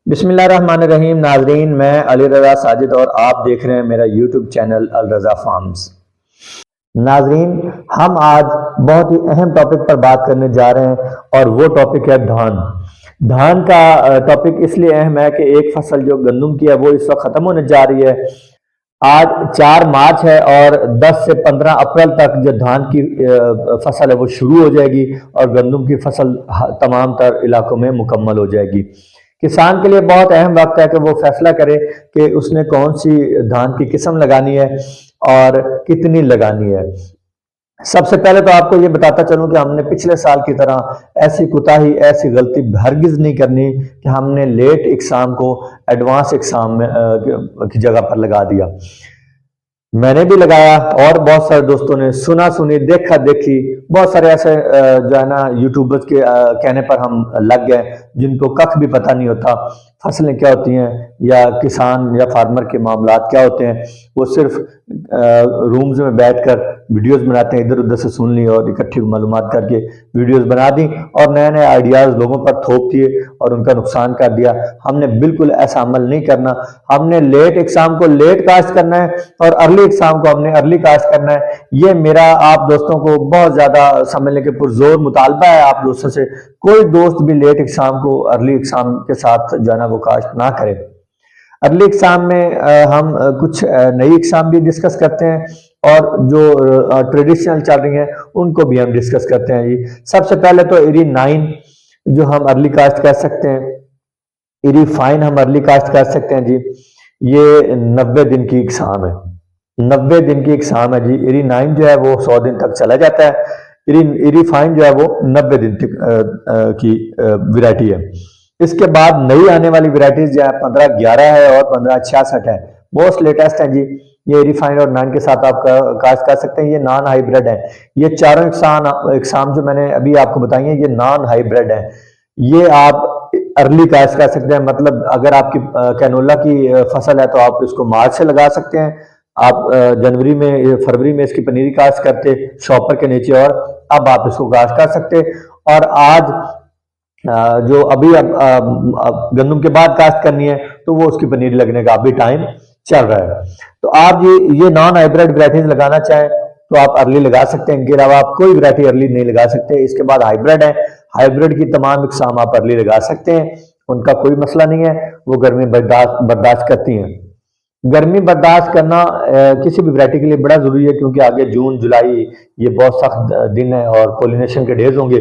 बिस्मिल्लाहिर्रहमानिर्रहीम। नाजरीन, मैं अली रज़ा साजिद और आप देख रहे हैं मेरा यूट्यूब चैनल अल रज़ा फार्म्स। नाजरीन, हम आज बहुत ही अहम टॉपिक पर बात करने जा रहे हैं और वो टॉपिक है धान। धान का टॉपिक इसलिए अहम है कि एक फसल जो गंदम की है वो इस वक्त ख़त्म होने जा रही है। आज 4 मार्च है और 10 से 15 अप्रैल तक जो धान की फसल है वो शुरू हो जाएगी और गंदम की फसल तमाम तर इलाकों में मुकम्मल हो जाएगी। किसान के लिए बहुत अहम वक्त है कि वो फैसला करे कि उसने कौन सी धान की किस्म लगानी है और कितनी लगानी है। सबसे पहले तो आपको ये बताता चलूं कि हमने पिछले साल की तरह ऐसी कोताही, ऐसी गलती हरगिज नहीं करनी कि हमने लेट एग्जाम को एडवांस एग्जाम में की जगह पर लगा दिया। मैंने भी लगाया और बहुत सारे दोस्तों ने सुना सुनी, देखा देखी, बहुत सारे ऐसे जो है ना यूट्यूबर्स के कहने पर हम लग गए जिनको कख भी पता नहीं होता फसलें क्या होती हैं या किसान या फार्मर के मामलात क्या होते हैं। वो सिर्फ रूम्स में बैठकर वीडियोस बनाते हैं, इधर उधर से सुन ली और इकट्ठी मालूमात करके वीडियोस बना दी और नए नए आइडियाज लोगों पर थोप दिए और उनका नुकसान कर दिया। हमने बिल्कुल ऐसा अमल नहीं करना। हमने लेट एग्जाम को लेट कास्ट करना है और अर्ली एग्जाम को हमने अर्ली कास्ट करना है। ये मेरा आप दोस्तों को बहुत ज्यादा समझने के पुरजोर मुतालबा है आप दोस्तों से। कोई दोस्त भी लेट एग्जाम को अर्ली एग्जाम के साथ जो है ना वो कास्ट ना करे। अर्ली एग्जाम में हम कुछ नई एग्जाम भी डिस्कस करते हैं और जो ट्रेडिशनल चल रही हैं उनको भी हम डिस्कस करते हैं जी। सबसे पहले तो इरी 9 जो हम अर्ली कास्ट कर सकते हैं, इरी फाइन हम अर्ली कास्ट कर सकते हैं जी। ये 90 दिन की एग्जाम है, 90 दिन की एग्जाम है जी। इरी 9 जो है वो 100 दिन तक चला जाता है। इरी फाइन जो है वो 90 दिन तक की वैरायटी है। इसके बाद नई आने वाली वैरायटीज जो है 1511 है और 1566 है, मोस्ट लेटेस्ट है जी। ये रिफाइंड और 9 के साथ आप कास्ट कर सकते हैं। ये नॉन हाइब्रिड है। ये चारों एग्जाम जो मैंने अभी आपको बताई है ये नॉन हाइब्रिड है। ये आप अर्ली कास्ट कर सकते हैं। मतलब अगर आपकी कैनोला की फसल है तो आप इसको मार्च से लगा सकते हैं। आप जनवरी में फरवरी में इसकी पनीरी कास्ट करते शॉपर के नीचे और अब आप इसको कास्ट कर सकते। और आज जो अभी अब गंदम के बाद कास्ट करनी है तो वो उसकी पनीर लगने का अभी टाइम चल रहा है। तो आप ये नॉन हाइब्रिड वैरायटीज लगाना चाहें तो आप अर्ली लगा सकते हैं। इनके अलावा आप कोई वैरायटी अर्ली नहीं लगा सकते। इसके बाद हाइब्रिड है, हाइब्रिड की तमाम इकसाम आप अर्ली लगा सकते हैं, उनका कोई मसला नहीं है। वो गर्मी बर्दाश्त करती हैं। गर्मी बर्दाश्त करना किसी भी वैरायटी के लिए बड़ा जरूरी है क्योंकि आगे जून जुलाई ये बहुत सख्त दिन है और पोलिनेशन के डेज होंगे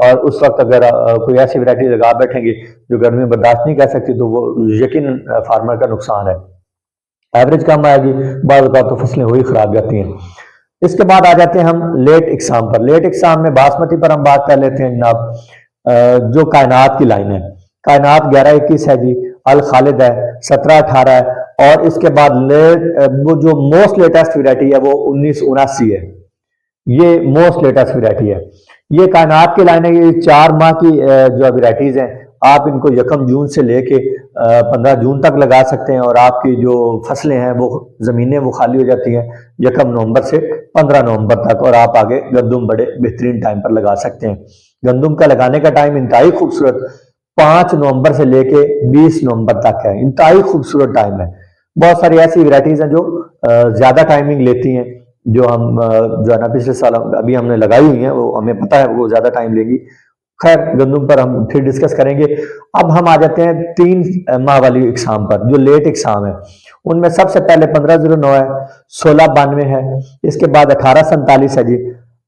और उस वक्त अगर कोई ऐसी वैरायटी लगा बैठेंगे जो गर्मी बर्दाश्त नहीं कर सकती तो वो यकीन फार्मर का नुकसान है। एवरेज कम आएगी, बाद तो फसलें वही खराब जाती हैं। इसके बाद आ जाते हैं हम लेट एग्जाम पर। लेट एग्जाम में बासमती पर हम बात कर लेते हैं जनाब। जो कायनात की लाइन है, कायनात 11-21 है जी, अल खालिद है 17-18 है और इसके बाद वो जो मोस्ट लेटेस्ट वैरायटी है वो 1979 है। ये मोस्ट लेटेस्ट वैरायटी है। ये कायनात की लाइन है। ये 4 माह की जो वैरायटीज हैं आप इनको 1 जून से लेके 15 जून तक लगा सकते हैं और आपकी जो फसलें हैं वो जमीनें वो खाली हो जाती हैं 1 नवंबर से 15 नवंबर तक और आप आगे गंदम बड़े बेहतरीन टाइम पर लगा सकते हैं। गंदम का लगाने का टाइम इंतहाई खूबसूरत 5 नवंबर से लेके 20 नवंबर तक है। इंतहाई खूबसूरत टाइम है। बहुत सारी ऐसी वैरायटीज हैं जो ज्यादा टाइमिंग लेती हैं, जो हम जो है ना पिछले साल अभी हमने लगाई हुई हैं, वो हमें पता है वो ज्यादा टाइम लेगी। खैर गंदम पर हम फिर डिस्कस करेंगे। अब हम आ जाते हैं 3 माह वाली एग्जाम पर जो लेट एग्जाम है। उनमें सबसे पहले 1509 है, 1692 है, इसके बाद 1847 है जी,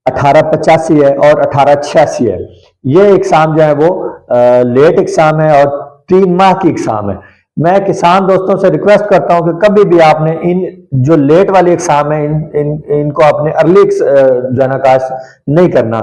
1885 है और 1886 है। ये एग्जाम जो है वो लेट एग्जाम है और 3 माह की एग्जाम है। मैं किसान दोस्तों से रिक्वेस्ट करता हूं कि कभी भी आपने इन जो लेट वाले एग्जाम है इनको आपने अर्ली जो है ना कास्ट नहीं करना।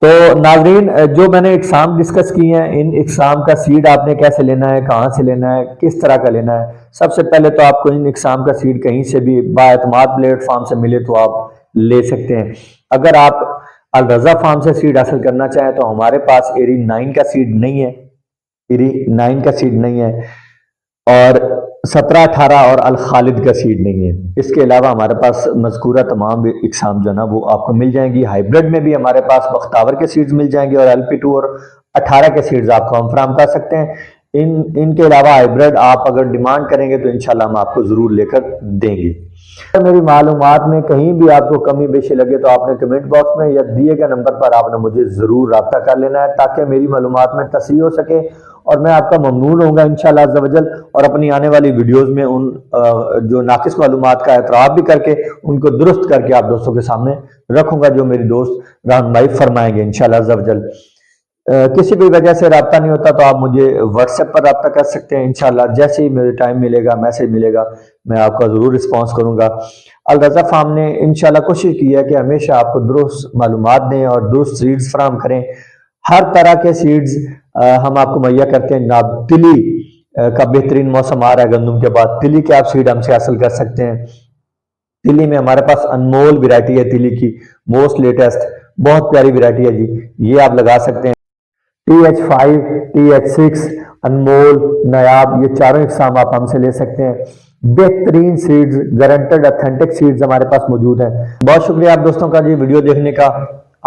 तो नाजरीन, जो मैंने एग्जाम डिस्कस किए हैं, इन एग्जाम का सीड आपने कैसे लेना है, कहाँ से लेना है, किस तरह का लेना है। सबसे पहले तो आपको इन एग्जाम का सीड कहीं से भी बाएतमाद प्लेटफॉर्म से मिले तो आप ले सकते हैं। अगर आप अल रज़ा फार्म से सीड हासिल करना चाहें तो हमारे पास इरी 9 का सीड नहीं है, इरी 9 का सीड नहीं है और 17-18 और अल खालिद का सीड नहीं है। इसके अलावा हमारे पास मज़कूरा तमाम इकसाम जो ना वो आपको मिल जाएंगी। हाइब्रिड में भी हमारे पास बख्तावर के सीड्स मिल जाएंगे और LP2 और 18 के सीड्स आपको हम फराम कर सकते हैं। इनके अलावा हाइब्रिड आप अगर डिमांड करेंगे तो इंशाल्लाह हम आपको जरूर लेकर देंगे। अगर मेरी मालूमात में कहीं भी आपको कमी बेशी लगे तो आपने कमेंट बॉक्स में या दिए गए नंबर पर आपने मुझे जरूर रब्ता कर लेना है, ताकि मेरी मालूमात में तसही हो सके और मैं आपका ममनून होऊंगा इंशाल्लाह अज़्ज़ा वजल, और अपनी आने वाली वीडियोस में उन जो नाकिस मालूमात का एतराफ़ भी करके उनको दुरुस्त करके आप दोस्तों के सामने रखूंगा, जो मेरी दोस्त रहनुमाई फरमाएंगे इंशाल्लाह अज़्ज़ा वजल। किसी भी वजह से रब्ता नहीं होता तो आप मुझे व्हाट्सएप पर रब्ता कर सकते हैं। इंशाल्लाह जैसे ही मुझे टाइम मिलेगा, मैसेज मिलेगा, मैं आपका ज़रूर रिस्पॉन्स करूंगा। अल रज़ा फार्म ने इंशाल्लाह कोशिश की है कि हमेशा आपको दुरुस्त मालूमात दें और दुरुस्त सीड्स फराम करें। हर तरह के सीड्स हम आपको मुहैया करते हैं जनाब। तिली का बेहतरीन मौसम आ रहा है गंदम के बाद, तिली के आप सीड हमसे हासिल कर सकते हैं। तिली में हमारे पास अनमोल वैरायटी है, तिली की मोस्ट लेटेस्ट बहुत प्यारी वैरायटी है जी, ये आप लगा सकते हैं। TH5, TH6, अनमोल, नायाब, ये चारों इकसाम आप हमसे ले सकते हैं। बेहतरीन सीड्स, गारंटेड ऑथेंटिक सीड्स हमारे पास मौजूद हैं। बहुत शुक्रिया आप दोस्तों का जी वीडियो देखने का।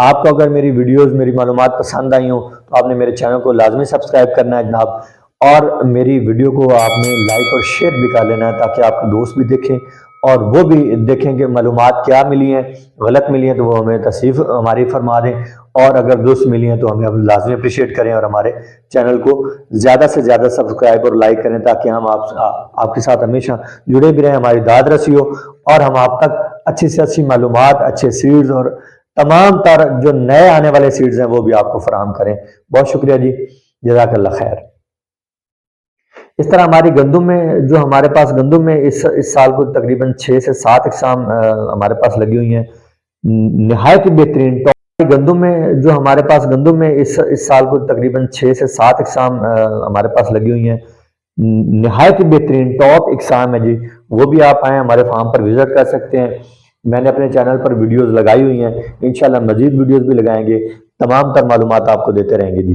आपको अगर मेरी वीडियोस, मेरी मालूमात पसंद आई हो तो आपने मेरे चैनल को लाजमी सब्सक्राइब करना है जनाब, और मेरी वीडियो को आपने लाइक और शेयर भी कर लेना है, ताकि आपके दोस्त भी देखें और वो भी देखें कि मालूमात क्या मिली हैं, गलत मिली हैं तो वो हमें तस्दीक हमारी फरमा दें, और अगर दुरुस्त मिली हैं तो हमें अब लाजमी अप्रिशिएट करें और हमारे चैनल को ज़्यादा से ज़्यादा सब्सक्राइब और लाइक करें, ताकि हम आपके साथ हमेशा जुड़े भी रहें, हमारी दाद रसी हो और हम आप तक अच्छी से अच्छी मालूमात, अच्छे सीड्स और तमाम तर जो नए आने वाले सीड्स हैं वो भी आपको फराहम करें। बहुत शुक्रिया जी, जज़ाकल्लाह खैर। इस तरह हमारी गंदम में जो हमारे पास गंदम में इस साल को तकरीबन 6 से 7 इकसाम हमारे पास लगी हुई हैं, निहायत बेहतरीन। गंदम में जो हमारे पास गंदम में इस साल को तकरीबन 6 से 7 इकसाम हमारे पास लगी हुई हैं, निहायत बेहतरीन टॉप इकसाम है जी, वो भी आप आए हमारे फार्म पर विजिट कर सकते हैं। मैंने अपने चैनल पर वीडियोस लगाई हुई हैं, इंशाल्लाह मजीद वीडियोस भी लगाएंगे, तमाम तर मालूमात आपको देते रहेंगे जी।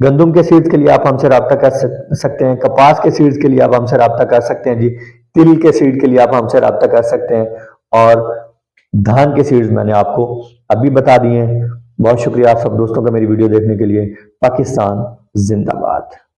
गंदम के सीड्स के लिए आप हमसे रब्ता कर सकते हैं, कपास के सीड्स के लिए आप हमसे रब्ता कर सकते हैं जी, तिल के सीड के लिए आप हमसे रब्ता कर सकते हैं, और धान के सीड्स मैंने आपको अभी बता दिए हैं। बहुत शुक्रिया आप सब दोस्तों का मेरी वीडियो देखने के लिए। पाकिस्तान जिंदाबाद।